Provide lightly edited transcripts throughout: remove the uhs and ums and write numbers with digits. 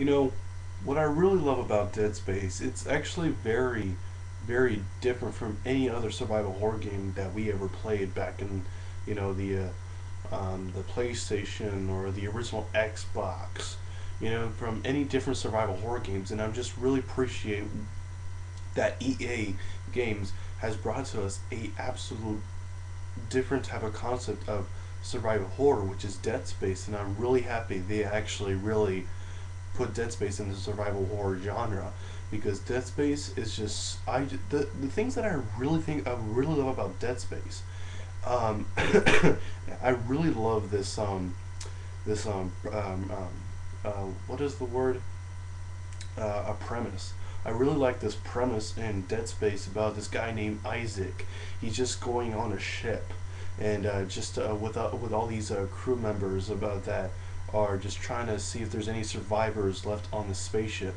You know, what I really love about Dead Space, it's actually very different from any other survival horror game that we ever played back in, the PlayStation or the original Xbox. From any different survival horror games, and I'm just really appreciate that EA Games has brought to us a absolute different type of concept of survival horror, which is Dead Space, and I'm really happy they actually really put Dead Space in the survival horror genre because Dead Space is just the things that I really love about Dead Space. I really love this what is the word, a premise. I really like this premise in Dead Space about this guy named Isaac. He's just going on a ship, and with all these crew members about that are just trying to see if there's any survivors left on the spaceship,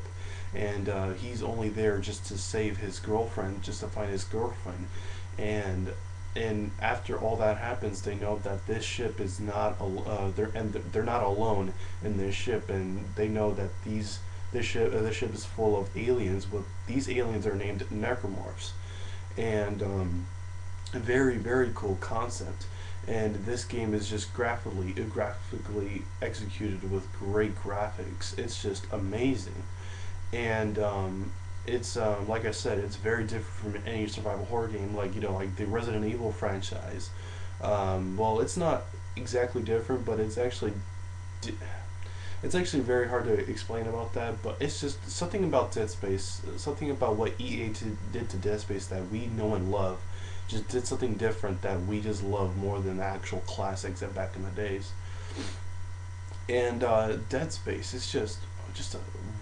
and he's only there just to save his girlfriend, just to find his girlfriend, and after all that happens, they know that this ship is not they're not alone in this ship, and they know that this ship is full of aliens. But these aliens are named necromorphs, and a very cool concept. And this game is just graphically executed with great graphics. It's just amazing, and it's like I said, it's very different from any survival horror game, like like the Resident Evil franchise. Well, it's not exactly different, but di- it's actually very hard to explain about that. But it's just something about Dead Space, something about what did to Dead Space that we know and love. Just did something different that we just love more than the actual classics that back in the days. And Dead Space is just a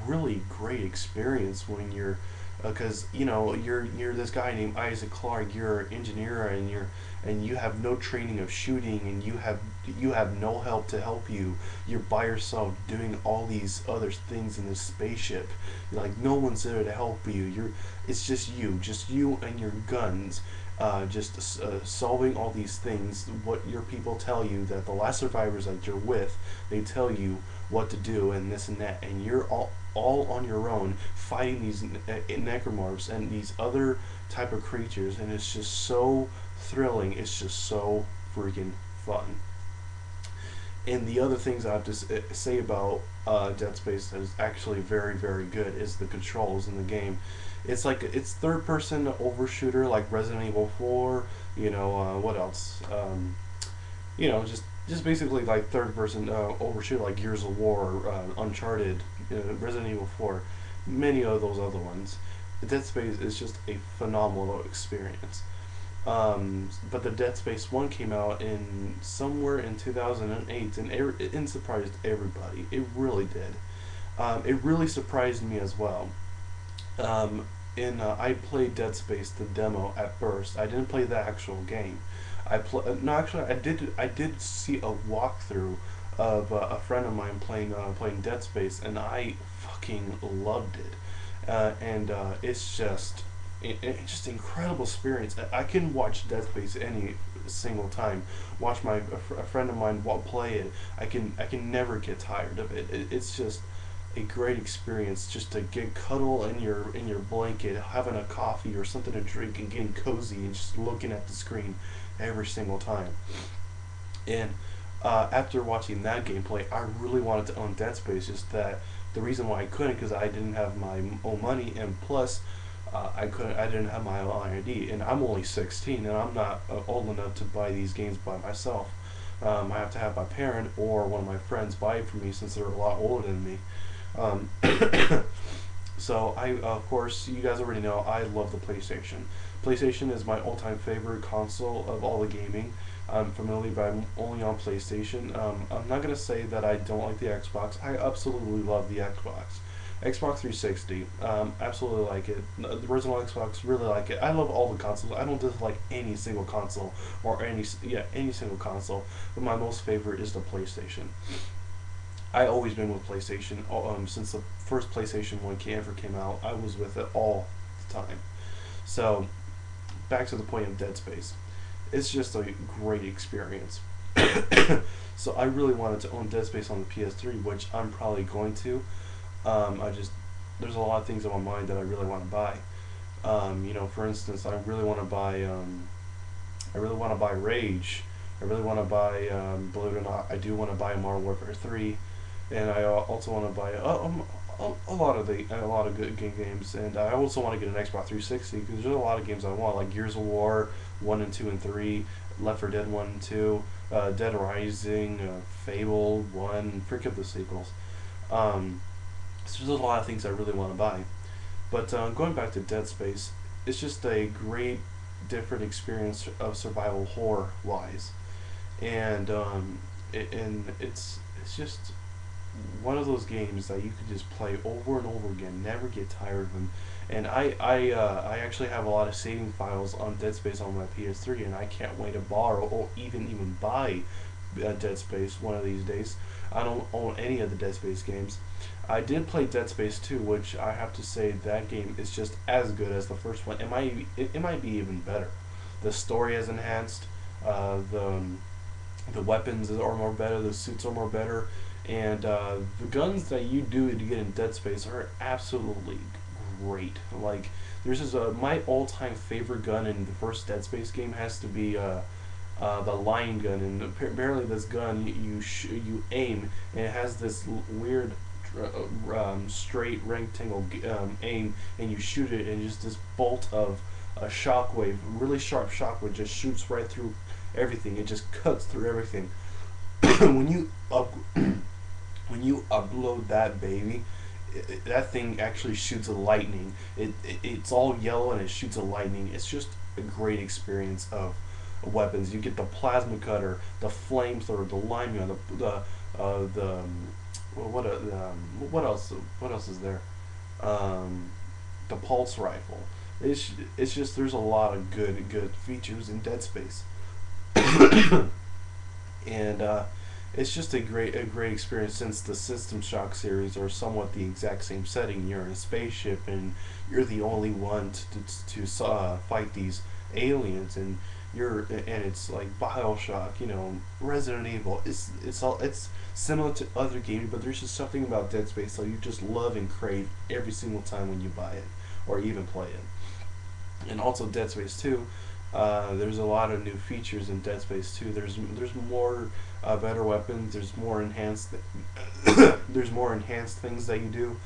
really great experience when you're because you're this guy named Isaac Clarke. You're an engineer, and you have no training of shooting, and you have no help to help you. You're by yourself doing all these other things in this spaceship. Like, no one's there to help you. It's just you and your guns, just solving all these things. What your people tell you, that the last survivors that you're with, they tell you what to do and this and that, and you're all on your own fighting these necromorphs and these other type of creatures, and it's just so thrilling. It's just so freaking fun. And the other things I have to say about Dead Space that is actually very good is the controls in the game. It's third person overshooter like Resident Evil 4. What else? Just basically like third person overshooter like Gears of War, Uncharted, Resident Evil 4, many of those other ones. Dead Space is just a phenomenal experience. But the Dead Space 1 came out in somewhere in 2008, and it surprised everybody. It really did. It really surprised me as well. I played Dead Space the demo at first. I didn't play the actual game. No, actually I did see a walkthrough of a friend of mine playing Dead Space, and I fucking loved it. And it's just incredible experience. I can watch Dead Space any single time. Watch a friend of mine play it. I can never get tired of it. It's just a great experience just to get cuddle in your blanket, having a coffee or something to drink, and getting cozy and just looking at the screen every single time. And after watching that gameplay, I really wanted to own Dead Space. Just that the reason why I couldn't, because I didn't have my own money, and plus I didn't have my own ID, and I'm only 16, and I'm not old enough to buy these games by myself. I have to have my parent or one of my friends buy it for me since they're a lot older than me. Um, so of course, you guys already know I love the PlayStation. PlayStation is my all-time favorite console of all the gaming. I'm familiar, but I'm only on PlayStation. I'm not gonna say that I don't like the Xbox. I absolutely love the Xbox. Xbox 360, absolutely like it. The original Xbox, really like it. I love all the consoles. I don't dislike any single console or any single console. But my most favorite is the PlayStation. I always been with PlayStation. Since the first PlayStation 1 ever came out, I was with it all the time. So back to the point of Dead Space. It's just a great experience. So I really wanted to own Dead Space on the PS3, which I'm probably going to. I just there's a lot of things in my mind that I really want to buy. You know, for instance, I really want to buy Rage. I really want to buy, believe it or not, I do want to buy Modern Warfare 3, and I also want to buy a lot of good games, and I also want to get an Xbox 360 because there's a lot of games I want, like Gears of War 1 and 2 and 3, Left 4 Dead 1 and 2, Dead Rising, Fable 1, forget the sequels. So there's a lot of things I really want to buy. But going back to Dead Space, it's just a great, different experience of survival horror wise, and it's just one of those games that you can just play over and over again, never get tired of them. And I actually have a lot of saving files on Dead Space on my PS3, and I can't wait to borrow or even buy Dead Space one of these days. I don't own any of the Dead Space games. I did play Dead Space 2, which I have to say that game is just as good as the first one. It might be even better. The story is enhanced. The weapons are more better. The suits are more better, and the guns that you do to get in Dead Space are absolutely great. Like there's just my all-time favorite gun in the first Dead Space game has to be the line gun, and apparently this gun you aim, and it has this weird straight rectangle aim, and you shoot it, and just this bolt of a shockwave, really sharp shockwave, just shoots right through everything. It just cuts through everything. when you up, when you upload that baby, that thing actually shoots a lightning. It's all yellow and it shoots a lightning. It's just a great experience of weapons. You get the plasma cutter, the flamethrower, the lime gun, what else? What else is there? The pulse rifle. It's just there's a lot of good features in Dead Space, and it's just a great experience since the System Shock series are somewhat the exact same setting. You're in a spaceship and you're the only one to fight these aliens, and it's like Bioshock, you know, Resident Evil. It's similar to other games, but there's just something about Dead Space that you just love and crave every single time when you buy it or even play it. And also Dead Space 2, there's a lot of new features in Dead Space 2. There's more better weapons. There's more enhanced there's more enhanced things that you do.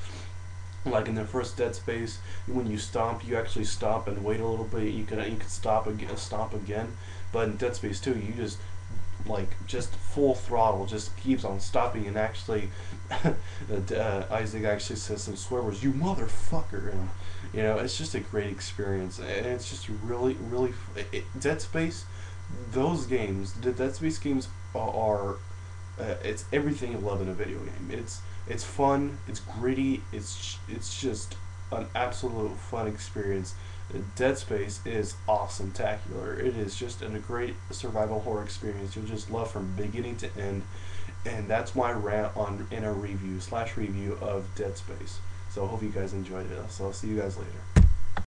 Like in the first Dead Space, when you stomp, you actually stop and wait a little bit. You can stop again. But in Dead Space 2, you just full throttle, just keeps on stopping, and actually, Isaac actually says some swear words, "You motherfucker," and you know it's just a great experience, and it's just really Dead Space. The Dead Space games are it's everything you love in a video game. It's fun, it's gritty, it's just an absolute fun experience. Dead Space is awesome-tacular. It is just a great survival horror experience you'll just love from beginning to end, and that's my rant in a review of Dead Space. So I hope you guys enjoyed it. So I'll see you guys later.